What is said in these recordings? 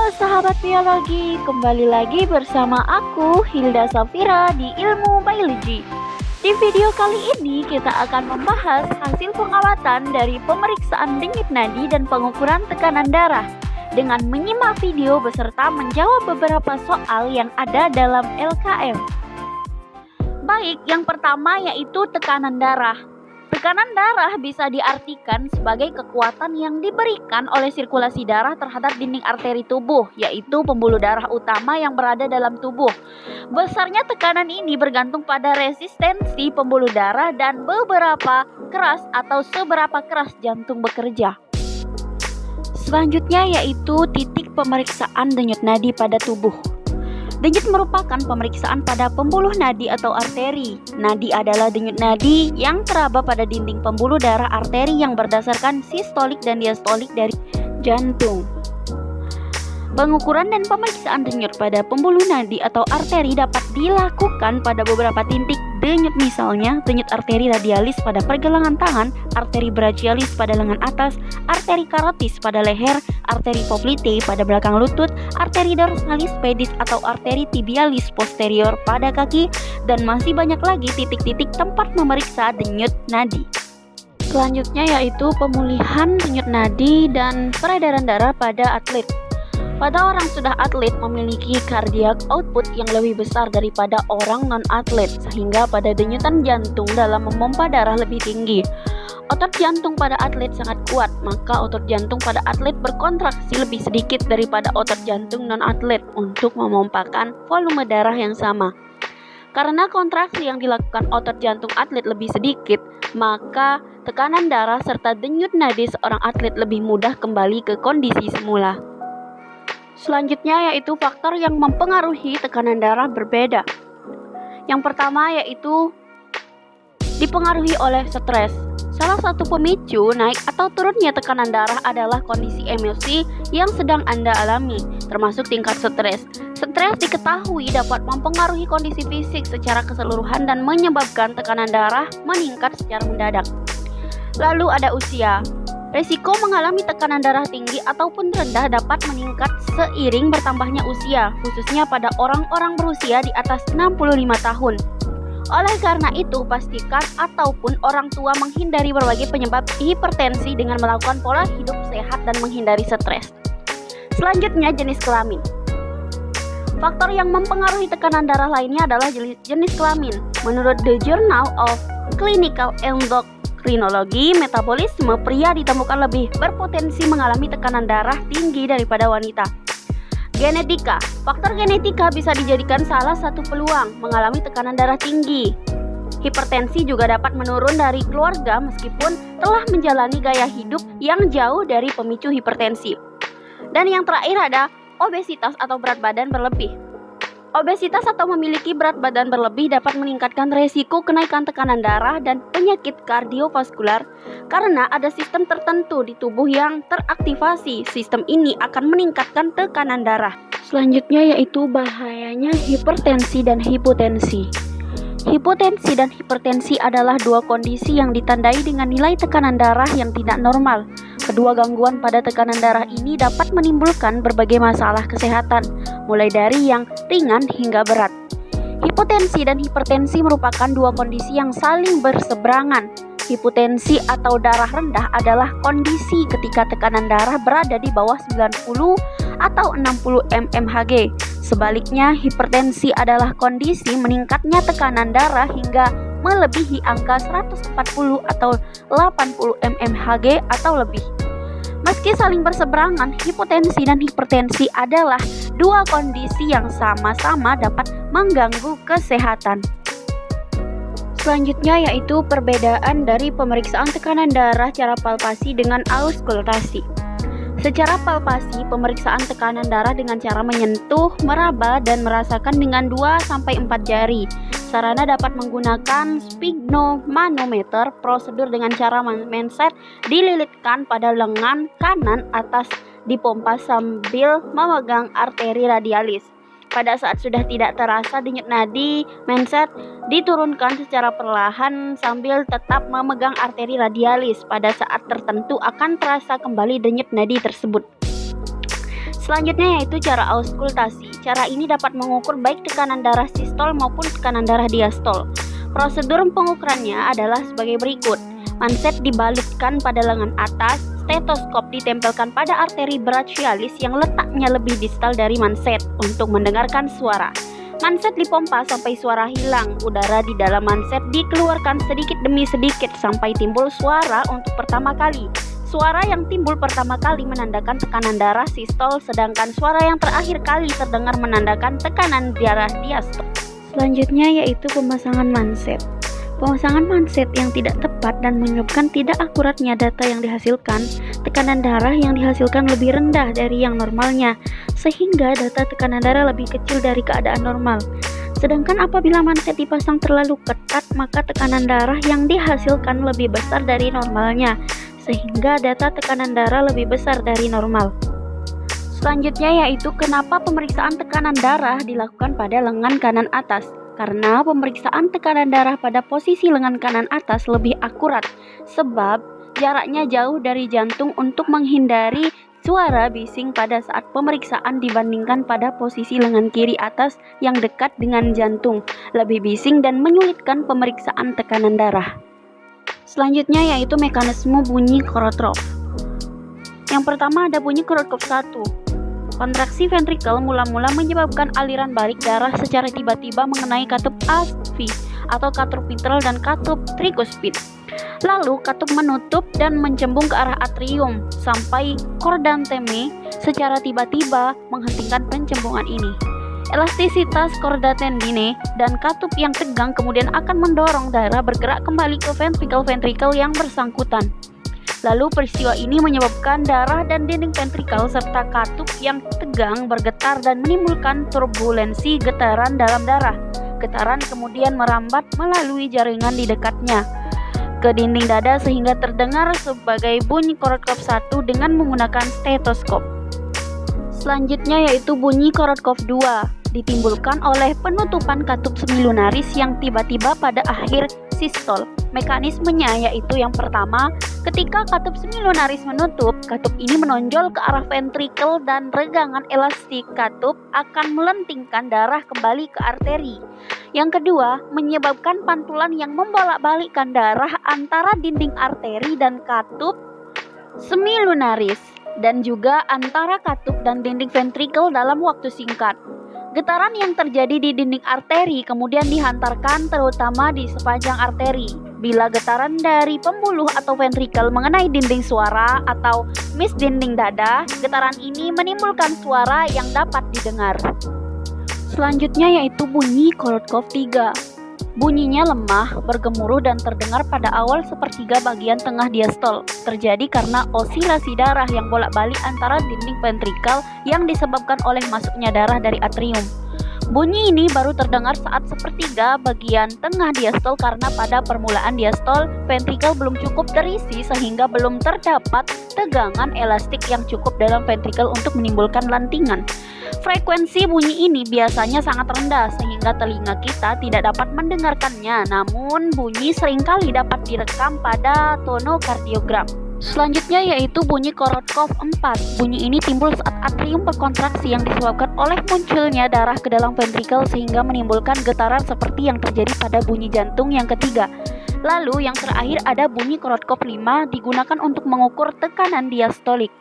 Halo sahabat biologi, kembali lagi bersama aku Hilda Safira di Ilmu Biologi. Di video kali ini kita akan membahas hasil pengawatan dari pemeriksaan denyut nadi dan pengukuran tekanan darah dengan menyimak video beserta menjawab beberapa soal yang ada dalam LKM. Baik, yang pertama yaitu tekanan darah. Tekanan darah bisa diartikan sebagai kekuatan yang diberikan oleh sirkulasi darah terhadap dinding arteri tubuh, yaitu pembuluh darah utama yang berada dalam tubuh. Besarnya tekanan ini bergantung pada resistensi pembuluh darah dan beberapa keras atau seberapa keras jantung bekerja. Selanjutnya yaitu titik pemeriksaan denyut nadi pada tubuh. Denyut merupakan pemeriksaan pada pembuluh nadi atau arteri. Nadi adalah denyut nadi yang teraba pada dinding pembuluh darah arteri yang berdasarkan sistolik dan diastolik dari jantung. Pengukuran dan pemeriksaan denyut pada pembuluh nadi atau arteri dapat dilakukan pada beberapa titik denyut, misalnya denyut arteri radialis pada pergelangan tangan, arteri brachialis pada lengan atas, arteri karotis pada leher, arteri poplite pada belakang lutut, arteri dorsalis pedis atau arteri tibialis posterior pada kaki, dan masih banyak lagi titik-titik tempat memeriksa denyut nadi. Selanjutnya yaitu pemulihan denyut nadi dan peredaran darah pada atlet. Pada orang sudah atlet memiliki cardiac output yang lebih besar daripada orang non-atlet, sehingga pada denyutan jantung dalam memompa darah lebih tinggi. Otot jantung pada atlet sangat kuat, maka otot jantung pada atlet berkontraksi lebih sedikit daripada otot jantung non-atlet untuk memompakan volume darah yang sama. Karena kontraksi yang dilakukan otot jantung atlet lebih sedikit, maka tekanan darah serta denyut nadi seorang atlet lebih mudah kembali ke kondisi semula. Selanjutnya yaitu faktor yang mempengaruhi tekanan darah berbeda. Yang pertama yaitu dipengaruhi oleh stres. Salah satu pemicu naik atau turunnya tekanan darah adalah kondisi emosi yang sedang Anda alami, termasuk tingkat stres. Stres diketahui dapat mempengaruhi kondisi fisik secara keseluruhan dan menyebabkan tekanan darah meningkat secara mendadak. Lalu ada usia. Resiko mengalami tekanan darah tinggi ataupun rendah dapat meningkat seiring bertambahnya usia, khususnya pada orang-orang berusia di atas 65 tahun. Oleh karena itu, pastikan ataupun orang tua menghindari berbagai penyebab hipertensi dengan melakukan pola hidup sehat dan menghindari stres. Selanjutnya, jenis kelamin. Faktor yang mempengaruhi tekanan darah lainnya adalah jenis kelamin. Menurut The Journal of Clinical Endocrinology, metabolisme pria ditemukan lebih berpotensi mengalami tekanan darah tinggi daripada wanita. Genetika. Faktor genetika bisa dijadikan salah satu peluang mengalami tekanan darah tinggi. Hipertensi juga dapat menurun dari keluarga meskipun telah menjalani gaya hidup yang jauh dari pemicu hipertensi. Dan yang terakhir ada obesitas atau berat badan berlebih. Obesitas atau memiliki berat badan berlebih dapat meningkatkan resiko kenaikan tekanan darah dan penyakit kardiovaskular karena ada sistem tertentu di tubuh yang teraktivasi. Sistem ini akan meningkatkan tekanan darah. Selanjutnya yaitu bahayanya hipertensi dan hipotensi. Hipotensi dan hipertensi adalah dua kondisi yang ditandai dengan nilai tekanan darah yang tidak normal. Kedua gangguan pada tekanan darah ini dapat menimbulkan berbagai masalah kesehatan, mulai dari yang ringan hingga berat. Hipotensi dan hipertensi merupakan dua kondisi yang saling berseberangan. Hipotensi atau darah rendah adalah kondisi ketika tekanan darah berada di bawah 90 atau 60 mmHg. Sebaliknya, hipertensi adalah kondisi meningkatnya tekanan darah hingga melebihi angka 140 atau 80 mmHg atau lebih. Meski saling berseberangan, hipotensi dan hipertensi adalah dua kondisi yang sama-sama dapat mengganggu kesehatan. Selanjutnya yaitu perbedaan dari pemeriksaan tekanan darah cara palpasi dengan auskultasi. Secara palpasi, pemeriksaan tekanan darah dengan cara menyentuh, meraba, dan merasakan dengan 2-4 jari. Sarana dapat menggunakan sphygmomanometer. Prosedur dengan cara menset dililitkan pada lengan kanan atas dipompa sambil memegang arteri radialis. Pada saat sudah tidak terasa denyut nadi, menset diturunkan secara perlahan sambil tetap memegang arteri radialis. Pada saat tertentu akan terasa kembali denyut nadi tersebut. Selanjutnya yaitu cara auskultasi. Cara ini dapat mengukur baik tekanan darah sistol maupun tekanan darah diastol. Prosedur pengukurannya adalah sebagai berikut. Manset dibalutkan pada lengan atas, stetoskop ditempelkan pada arteri brachialis yang letaknya lebih distal dari manset untuk mendengarkan suara. Manset dipompa sampai suara hilang. Udara di dalam manset dikeluarkan sedikit demi sedikit sampai timbul suara untuk pertama kali. Suara yang timbul pertama kali menandakan tekanan darah sistol, sedangkan suara yang terakhir kali terdengar menandakan tekanan darah diastol. Selanjutnya yaitu pemasangan manset. Pemasangan manset yang tidak tepat dan menyebabkan tidak akuratnya data yang dihasilkan, tekanan darah yang dihasilkan lebih rendah dari yang normalnya, sehingga data tekanan darah lebih kecil dari keadaan normal. Sedangkan apabila manset dipasang terlalu ketat, maka tekanan darah yang dihasilkan lebih besar dari normalnya, sehingga data tekanan darah lebih besar dari normal. Selanjutnya yaitu kenapa pemeriksaan tekanan darah dilakukan pada lengan kanan atas. Karena pemeriksaan tekanan darah pada posisi lengan kanan atas lebih akurat, sebab jaraknya jauh dari jantung untuk menghindari suara bising pada saat pemeriksaan dibandingkan pada posisi lengan kiri atas yang dekat dengan jantung, lebih bising dan menyulitkan pemeriksaan tekanan darah. Selanjutnya yaitu mekanisme bunyi Korotkoff. Yang pertama ada bunyi Korotkoff 1. Kontraksi ventrikel mula-mula menyebabkan aliran balik darah secara tiba-tiba mengenai katup AV atau katup mitral dan katup trikuspid. Lalu katup menutup dan mencembung ke arah atrium sampai chorda tendineae secara tiba-tiba menghentikan pencembungan ini. Elastisitas chorda tendineae dan katup yang tegang kemudian akan mendorong darah bergerak kembali ke ventrikel-ventrikel yang bersangkutan. Lalu peristiwa ini menyebabkan darah dan dinding ventrikel serta katup yang tegang bergetar dan menimbulkan turbulensi getaran dalam darah. Getaran kemudian merambat melalui jaringan di dekatnya ke dinding dada sehingga terdengar sebagai bunyi Korotkoff 1 dengan menggunakan stetoskop. Selanjutnya yaitu bunyi Korotkoff 2. Ditimbulkan oleh penutupan katup semilunaris yang tiba-tiba pada akhir sistol. Mekanismenya yaitu yang pertama, ketika katup semilunaris menutup, katup ini menonjol ke arah ventrikel dan regangan elastik katup akan melentingkan darah kembali ke arteri. Yang kedua, menyebabkan pantulan yang membolak-balikkan darah antara dinding arteri dan katup semilunaris dan juga antara katup dan dinding ventrikel dalam waktu singkat. Getaran yang terjadi di dinding arteri kemudian dihantarkan terutama di sepanjang arteri. Bila getaran dari pembuluh atau ventrikel mengenai dinding suara atau mis dinding dada, getaran ini menimbulkan suara yang dapat didengar. Selanjutnya yaitu bunyi Korotkoff 3. Bunyinya lemah, bergemuruh dan terdengar pada awal sepertiga bagian tengah diastol. Terjadi karena osilasi darah yang bolak-balik antara dinding ventrikel yang disebabkan oleh masuknya darah dari atrium. Bunyi ini baru terdengar saat sepertiga bagian tengah diastol karena pada permulaan diastol ventrikel belum cukup terisi sehingga belum terdapat tegangan elastik yang cukup dalam ventrikel untuk menimbulkan lantingan. Frekuensi bunyi ini biasanya sangat rendah sehingga telinga kita tidak dapat mendengarkannya, namun bunyi seringkali dapat direkam pada tonokardiogram. Selanjutnya yaitu bunyi Korotkoff 4. Bunyi ini timbul saat atrium berkontraksi yang disebabkan oleh munculnya darah ke dalam ventrikel sehingga menimbulkan getaran seperti yang terjadi pada bunyi jantung yang ketiga. Lalu yang terakhir ada bunyi Korotkoff 5 digunakan untuk mengukur tekanan diastolik.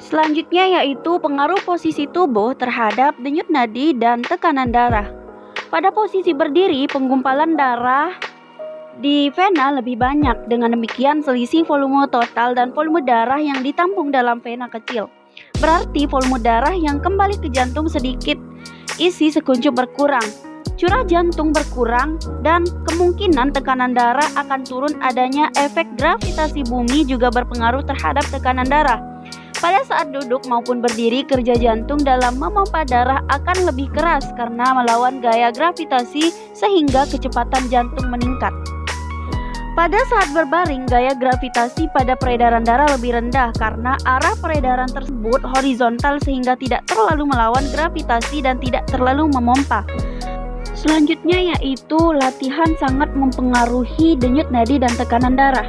Selanjutnya yaitu pengaruh posisi tubuh terhadap denyut nadi dan tekanan darah. Pada posisi berdiri, penggumpalan darah di vena lebih banyak. Dengan demikian, selisih volume total dan volume darah yang ditampung dalam vena kecil. Berarti volume darah yang kembali ke jantung sedikit, isi sekuncup berkurang. Curah jantung berkurang dan kemungkinan tekanan darah akan turun. Adanya efek gravitasi bumi juga berpengaruh terhadap tekanan darah. Pada saat duduk maupun berdiri, kerja jantung dalam memompa darah akan lebih keras karena melawan gaya gravitasi sehingga kecepatan jantung meningkat. Pada saat berbaring, gaya gravitasi pada peredaran darah lebih rendah karena arah peredaran tersebut horizontal sehingga tidak terlalu melawan gravitasi dan tidak terlalu memompa. Selanjutnya yaitu latihan sangat mempengaruhi denyut nadi dan tekanan darah.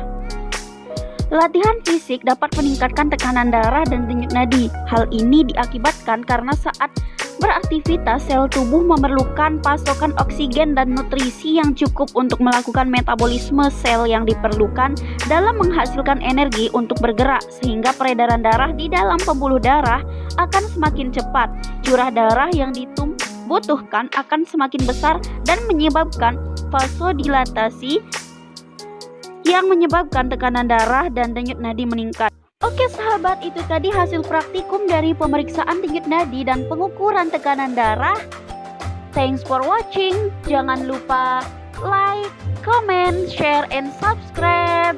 Latihan fisik dapat meningkatkan tekanan darah dan denyut nadi. Hal ini diakibatkan karena saat beraktivitas sel tubuh memerlukan pasokan oksigen dan nutrisi yang cukup untuk melakukan metabolisme sel yang diperlukan dalam menghasilkan energi untuk bergerak, sehingga peredaran darah di dalam pembuluh darah akan semakin cepat. Curah darah yang dibutuhkan akan semakin besar dan menyebabkan vasodilatasi yang menyebabkan tekanan darah dan denyut nadi meningkat. Oke sahabat, itu tadi hasil praktikum dari pemeriksaan denyut nadi dan pengukuran tekanan darah. Thanks for watching. Jangan lupa like, comment, share, and subscribe.